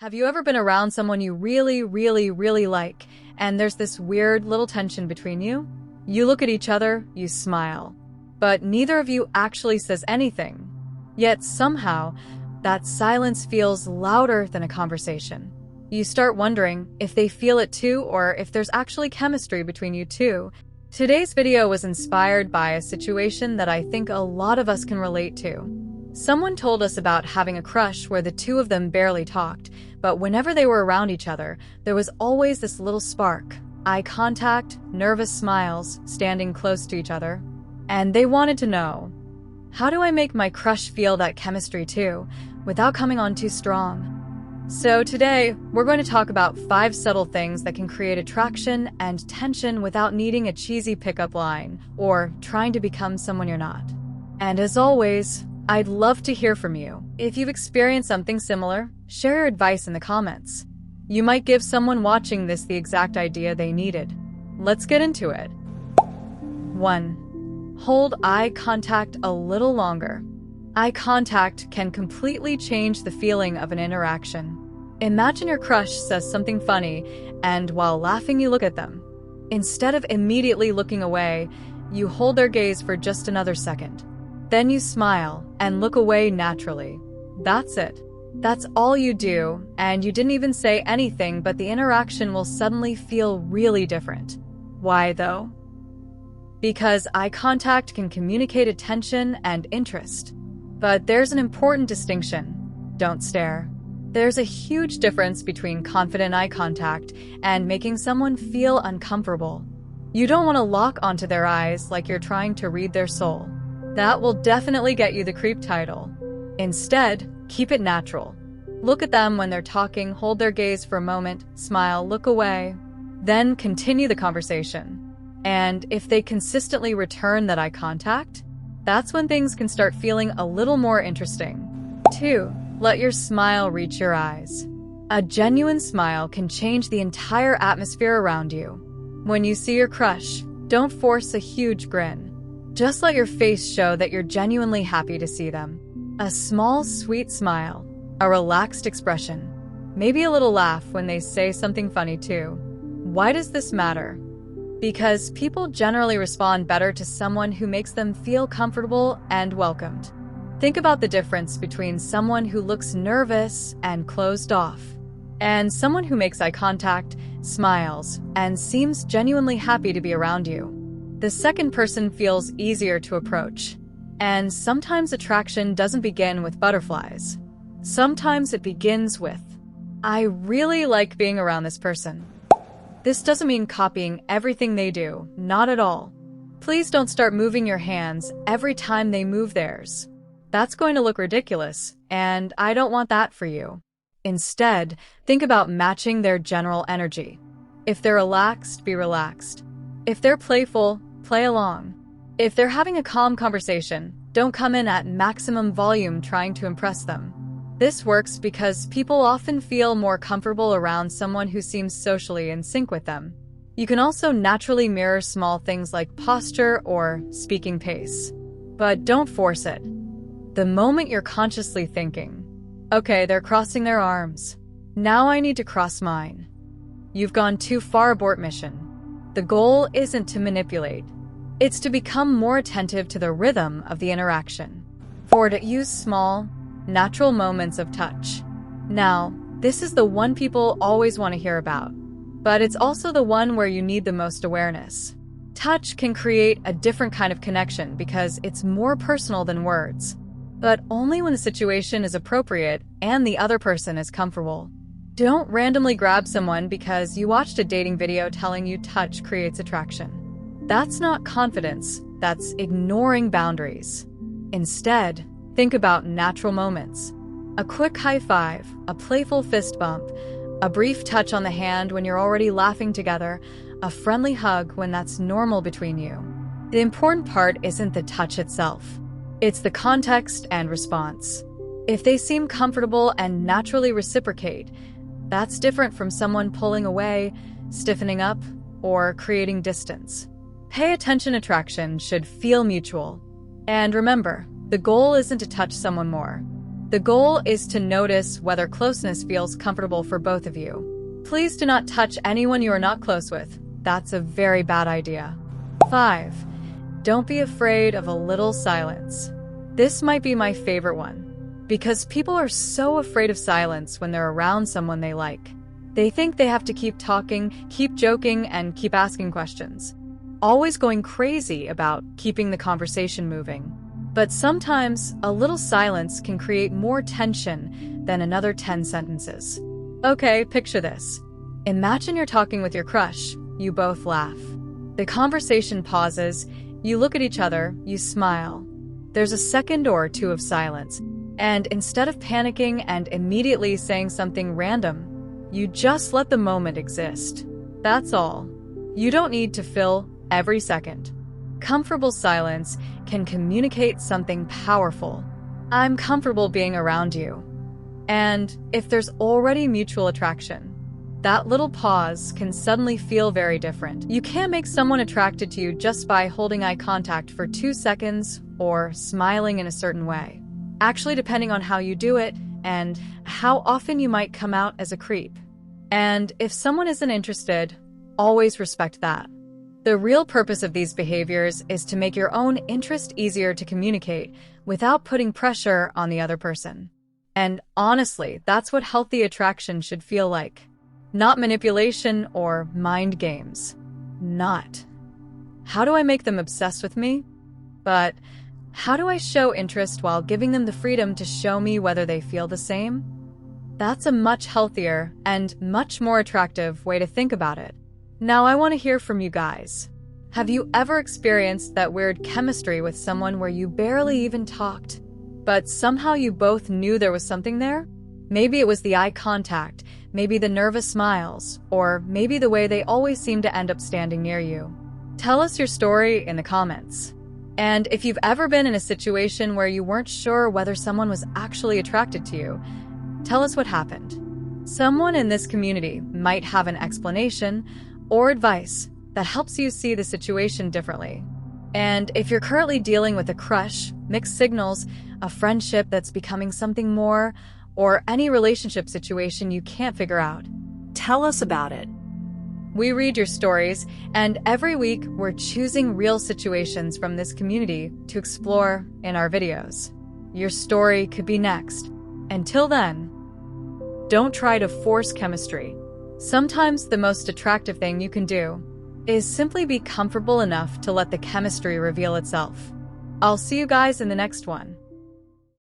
Have you ever been around someone you really like, and there's this weird little tension between you? You look at each other, you smile, but neither of you actually says anything. Yet somehow, that silence feels louder than a conversation. You start wondering if they feel it too, or if there's actually chemistry between you two. Today's video was inspired by a situation that I think a lot of us can relate to. Someone told us about having a crush where the two of them barely talked, but whenever they were around each other, there was always this little spark. Eye contact, nervous smiles, standing close to each other. And they wanted to know, how do I make my crush feel that chemistry too, without coming on too strong? So today, we're going to talk about 5 subtle things that can create attraction and tension without needing a cheesy pickup line or trying to become someone you're not. And as always, I'd love to hear from you. If you've experienced something similar, share your advice in the comments. You might give someone watching this the exact idea they needed. Let's get into it. 1. Hold eye contact a little longer. Eye contact can completely change the feeling of an interaction. Imagine your crush says something funny, and while laughing you look at them. Instead of immediately looking away, you hold their gaze for just another second. Then you smile and look away naturally. That's it. That's all you do, and you didn't even say anything, but the interaction will suddenly feel really different. Why though? Because eye contact can communicate attention and interest. But there's an important distinction. Don't stare. There's a huge difference between confident eye contact and making someone feel uncomfortable. You don't want to lock onto their eyes like you're trying to read their soul. That will definitely get you the creep title. Instead, keep it natural. Look at them when they're talking, hold their gaze for a moment, smile, look away. Then continue the conversation. And if they consistently return that eye contact, that's when things can start feeling a little more interesting. 2. Let your smile reach your eyes. A genuine smile can change the entire atmosphere around you. When you see your crush, don't force a huge grin. Just let your face show that you're genuinely happy to see them. A small, sweet smile, a relaxed expression, maybe a little laugh when they say something funny too. Why does this matter? Because people generally respond better to someone who makes them feel comfortable and welcomed. Think about the difference between someone who looks nervous and closed off, and someone who makes eye contact, smiles, and seems genuinely happy to be around you. The second person feels easier to approach. And sometimes attraction doesn't begin with butterflies. Sometimes it begins with, I really like being around this person. This doesn't mean copying everything they do, not at all. Please don't start moving your hands every time they move theirs. That's going to look ridiculous, and I don't want that for you. Instead, think about matching their general energy. If they're relaxed, be relaxed. If they're playful, play along. If they're having a calm conversation, don't come in at maximum volume trying to impress them. This works because people often feel more comfortable around someone who seems socially in sync with them. You can also naturally mirror small things like posture or speaking pace. But don't force it. The moment you're consciously thinking, okay, they're crossing their arms. Now I need to cross mine. You've gone too far abort mission. The goal isn't to manipulate. It's to become more attentive to the rhythm of the interaction. 4. To use small, natural moments of touch. Now, this is the one people always want to hear about, but it's also the one where you need the most awareness. Touch can create a different kind of connection because it's more personal than words, but only when the situation is appropriate and the other person is comfortable. Don't randomly grab someone because you watched a dating video telling you touch creates attraction. That's not confidence, that's ignoring boundaries. Instead, think about natural moments. A quick high five, a playful fist bump, a brief touch on the hand when you're already laughing together, a friendly hug when that's normal between you. The important part isn't the touch itself. It's the context and response. If they seem comfortable and naturally reciprocate, that's different from someone pulling away, stiffening up, or creating distance. Pay attention. Attraction should feel mutual. And remember, the goal isn't to touch someone more. The goal is to notice whether closeness feels comfortable for both of you. Please do not touch anyone you are not close with. That's a very bad idea. 5. Don't be afraid of a little silence. This might be my favorite one, because people are so afraid of silence when they're around someone they like. They think they have to keep talking, keep joking, and keep asking questions, always going crazy about keeping the conversation moving. But sometimes a little silence can create more tension than another 10 sentences. Okay, picture this. Imagine you're talking with your crush. You both laugh. The conversation pauses. You look at each other. You smile. There's a second or two of silence. And instead of panicking and immediately saying something random, you just let the moment exist. That's all. You don't need to fill every second. Comfortable silence can communicate something powerful. I'm comfortable being around you. And if there's already mutual attraction, that little pause can suddenly feel very different. You can't make someone attracted to you just by holding eye contact for 2 seconds or smiling in a certain way. Actually, depending on how you do it and how often you might come out as a creep. And if someone isn't interested, always respect that. The real purpose of these behaviors is to make your own interest easier to communicate without putting pressure on the other person. And honestly, that's what healthy attraction should feel like. Not manipulation or mind games. Not. How do I make them obsessed with me? But how do I show interest while giving them the freedom to show me whether they feel the same? That's a much healthier and much more attractive way to think about it. Now I want to hear from you guys. Have you ever experienced that weird chemistry with someone where you barely even talked, but somehow you both knew there was something there? Maybe it was the eye contact, maybe the nervous smiles, or maybe the way they always seem to end up standing near you. Tell us your story in the comments. And if you've ever been in a situation where you weren't sure whether someone was actually attracted to you, tell us what happened. Someone in this community might have an explanation or advice that helps you see the situation differently. And if you're currently dealing with a crush, mixed signals, a friendship that's becoming something more, or any relationship situation you can't figure out, tell us about it. We read your stories, and every week we're choosing real situations from this community to explore in our videos. Your story could be next. Until then, don't try to force chemistry. Sometimes the most attractive thing you can do is simply be comfortable enough to let the chemistry reveal itself. I'll see you guys in the next one.